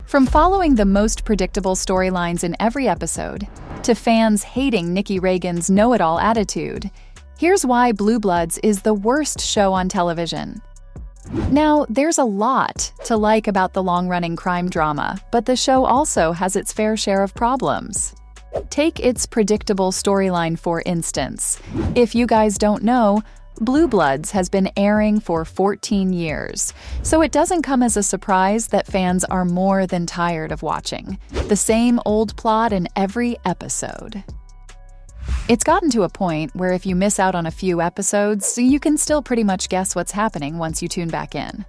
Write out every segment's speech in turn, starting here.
From following the most predictable storylines in every episode, to fans hating Nikki Reagan's know-it-all attitude, here's why Blue Bloods is the worst show on television. Now, there's a lot to like about the long-running crime drama, but the show also has its fair share of problems. Take its predictable storyline for instance. If you guys don't know, Blue Bloods has been airing for 14 years, so it doesn't come as a surprise that fans are more than tired of watching the same old plot in every episode. It's gotten to a point where if you miss out on a few episodes, you can still pretty much guess what's happening once you tune back in.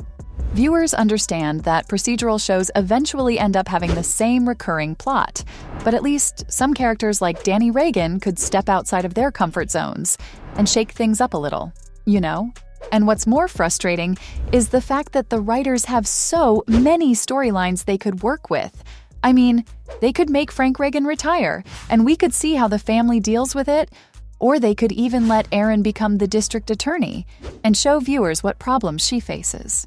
Viewers understand that procedural shows eventually end up having the same recurring plot, but at least some characters like Danny Reagan could step outside of their comfort zones and shake things up a little, you know? And what's more frustrating is the fact that the writers have so many storylines they could work with. I mean, they could make Frank Reagan retire, and we could see how the family deals with it, or they could even let Erin become the district attorney and show viewers what problems she faces.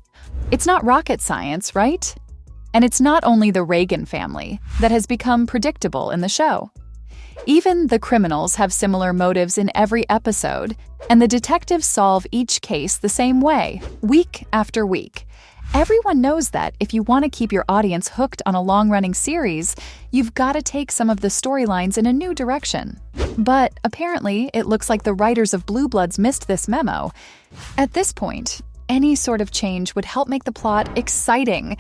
It's not rocket science, right? And it's not only the Reagan family that has become predictable in the show. Even the criminals have similar motives in every episode, and the detectives solve each case the same way, week after week. Everyone knows that if you want to keep your audience hooked on a long-running series, you've got to take some of the storylines in a new direction. But apparently, it looks like the writers of Blue Bloods missed this memo. At this point, any sort of change would help make the plot exciting.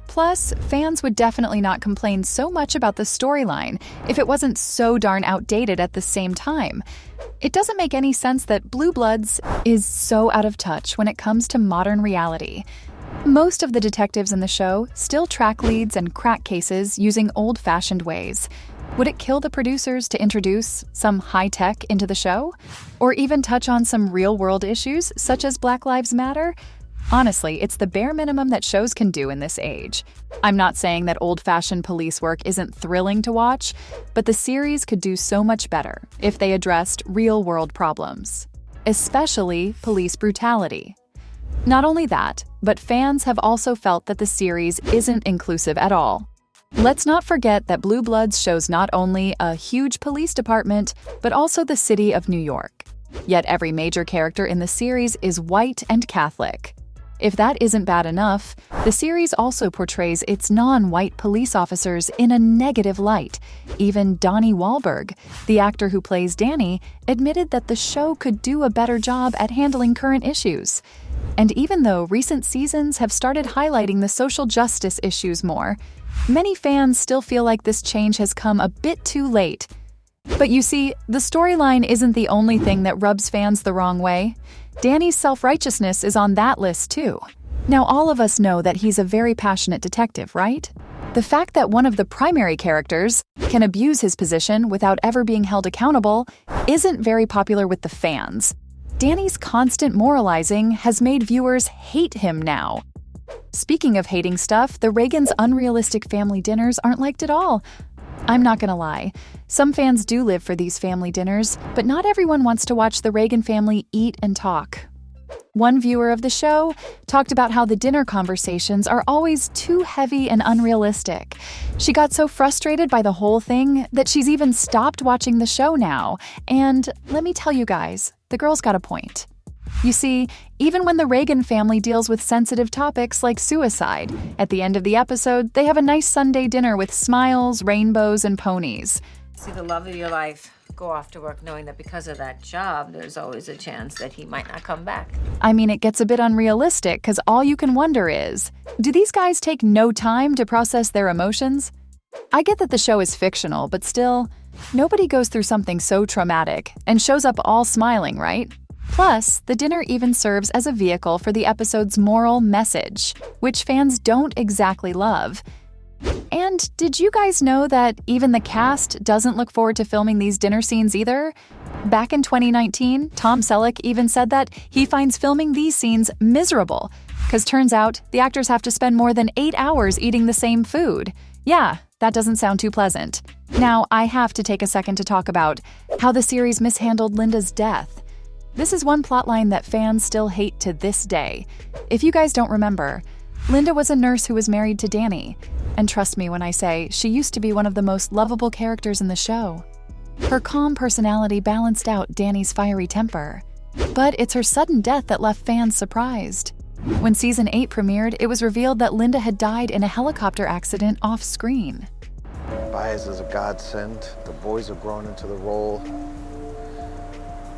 Plus, fans would definitely not complain so much about the storyline if it wasn't so darn outdated at the same time. It doesn't make any sense that Blue Bloods is so out of touch when it comes to modern reality. Most of the detectives in the show still track leads and crack cases using old-fashioned ways. Would it kill the producers to introduce some high-tech into the show? Or even touch on some real-world issues, such as Black Lives Matter? Honestly, it's the bare minimum that shows can do in this age. I'm not saying that old-fashioned police work isn't thrilling to watch, but the series could do so much better if they addressed real-world problems, especially police brutality. Not only that, but fans have also felt that the series isn't inclusive at all. Let's not forget that Blue Bloods shows not only a huge police department, but also the city of New York. Yet every major character in the series is white and Catholic. If that isn't bad enough, the series also portrays its non-white police officers in a negative light. Even Donnie Wahlberg, the actor who plays Danny, admitted that the show could do a better job at handling current issues. And even though recent seasons have started highlighting the social justice issues more, many fans still feel like this change has come a bit too late. But you see, the storyline isn't the only thing that rubs fans the wrong way. Danny's self-righteousness is on that list too. Now, all of us know that he's a very passionate detective, right? The fact that one of the primary characters can abuse his position without ever being held accountable isn't very popular with the fans. Danny's constant moralizing has made viewers hate him now. Speaking of hating stuff, the Reagans' unrealistic family dinners aren't liked at all. I'm not gonna lie, some fans do live for these family dinners, but not everyone wants to watch the Reagan family eat and talk. One viewer of the show talked about how the dinner conversations are always too heavy and unrealistic. She got so frustrated by the whole thing that she's even stopped watching the show now. And let me tell you guys, the girl's got a point. You see, even when the Reagan family deals with sensitive topics like suicide, at the end of the episode, they have a nice Sunday dinner with smiles, rainbows, and ponies. See the love of your life go off to work knowing that because of that job, there's always a chance that he might not come back. I mean, it gets a bit unrealistic because all you can wonder is, do these guys take no time to process their emotions? I get that the show is fictional, but still, nobody goes through something so traumatic and shows up all smiling, right? Plus, the dinner even serves as a vehicle for the episode's moral message, which fans don't exactly love. And did you guys know that even the cast doesn't look forward to filming these dinner scenes either? Back in 2019, Tom Selleck even said that he finds filming these scenes miserable, because turns out the actors have to spend more than 8 hours eating the same food. Yeah, that doesn't sound too pleasant. Now, I have to take a second to talk about how the series mishandled Linda's death. This is one plotline that fans still hate to this day. If you guys don't remember, Linda was a nurse who was married to Danny. And trust me when I say she used to be one of the most lovable characters in the show. Her calm personality balanced out Danny's fiery temper. But it's her sudden death that left fans surprised. When Season 8 premiered, it was revealed that Linda had died in a helicopter accident off-screen. Baez is a godsend. The boys have grown into the role.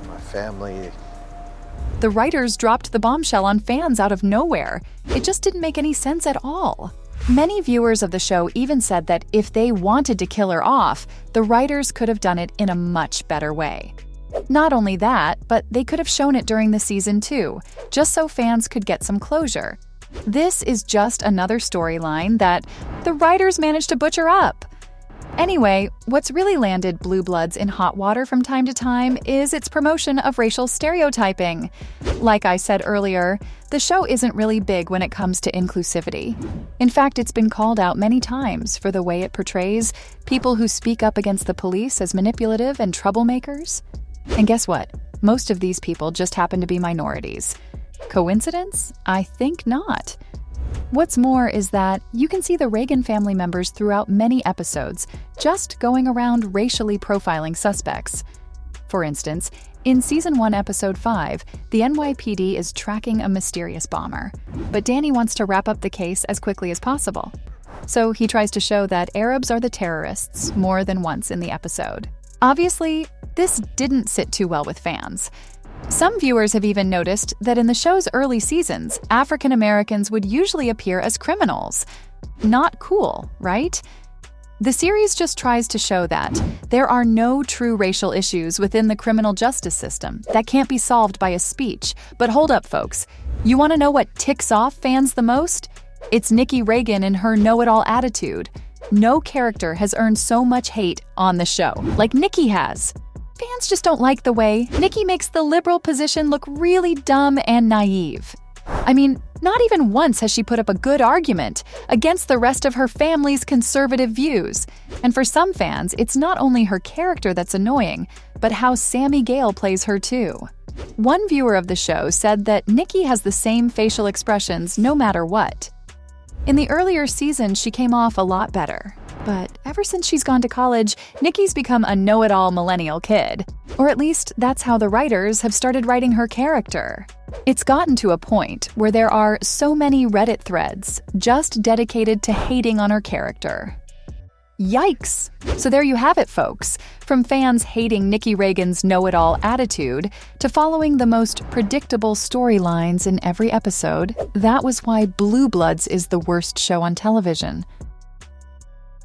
My family. The writers dropped the bombshell on fans out of nowhere. It just didn't make any sense at all. Many viewers of the show even said that if they wanted to kill her off, the writers could have done it in a much better way. Not only that, but they could have shown it during the season too, just so fans could get some closure. This is just another storyline that the writers managed to butcher up. Anyway, what's really landed Blue Bloods in hot water from time to time is its promotion of racial stereotyping. Like I said earlier, the show isn't really big when it comes to inclusivity. In fact, it's been called out many times for the way it portrays people who speak up against the police as manipulative and troublemakers. And guess what? Most of these people just happen to be minorities. Coincidence? I think not. What's more is that you can see the Reagan family members throughout many episodes, just going around racially profiling suspects. For instance, in Season 1, Episode 5, the NYPD is tracking a mysterious bomber, but Danny wants to wrap up the case as quickly as possible. So he tries to show that Arabs are the terrorists more than once in the episode. Obviously, this didn't sit too well with fans. Some viewers have even noticed that in the show's early seasons, African Americans would usually appear as criminals. Not cool, right? The series just tries to show that there are no true racial issues within the criminal justice system that can't be solved by a speech. But hold up, folks. You want to know what ticks off fans the most? It's Nikki Reagan and her know-it-all attitude. No character has earned so much hate on the show like Nikki has. Fans just don't like the way Nikki makes the liberal position look really dumb and naive. I mean, not even once has she put up a good argument against the rest of her family's conservative views. And for some fans, it's not only her character that's annoying, but how Sammy Gale plays her too. One viewer of the show said that Nikki has the same facial expressions no matter what. In the earlier seasons, she came off a lot better. But ever since she's gone to college, Nikki's become a know-it-all millennial kid. Or at least that's how the writers have started writing her character. It's gotten to a point where there are so many Reddit threads just dedicated to hating on her character. Yikes! So there you have it, folks. From fans hating Nikki Reagan's know-it-all attitude to following the most predictable storylines in every episode, that was why Blue Bloods is the worst show on television.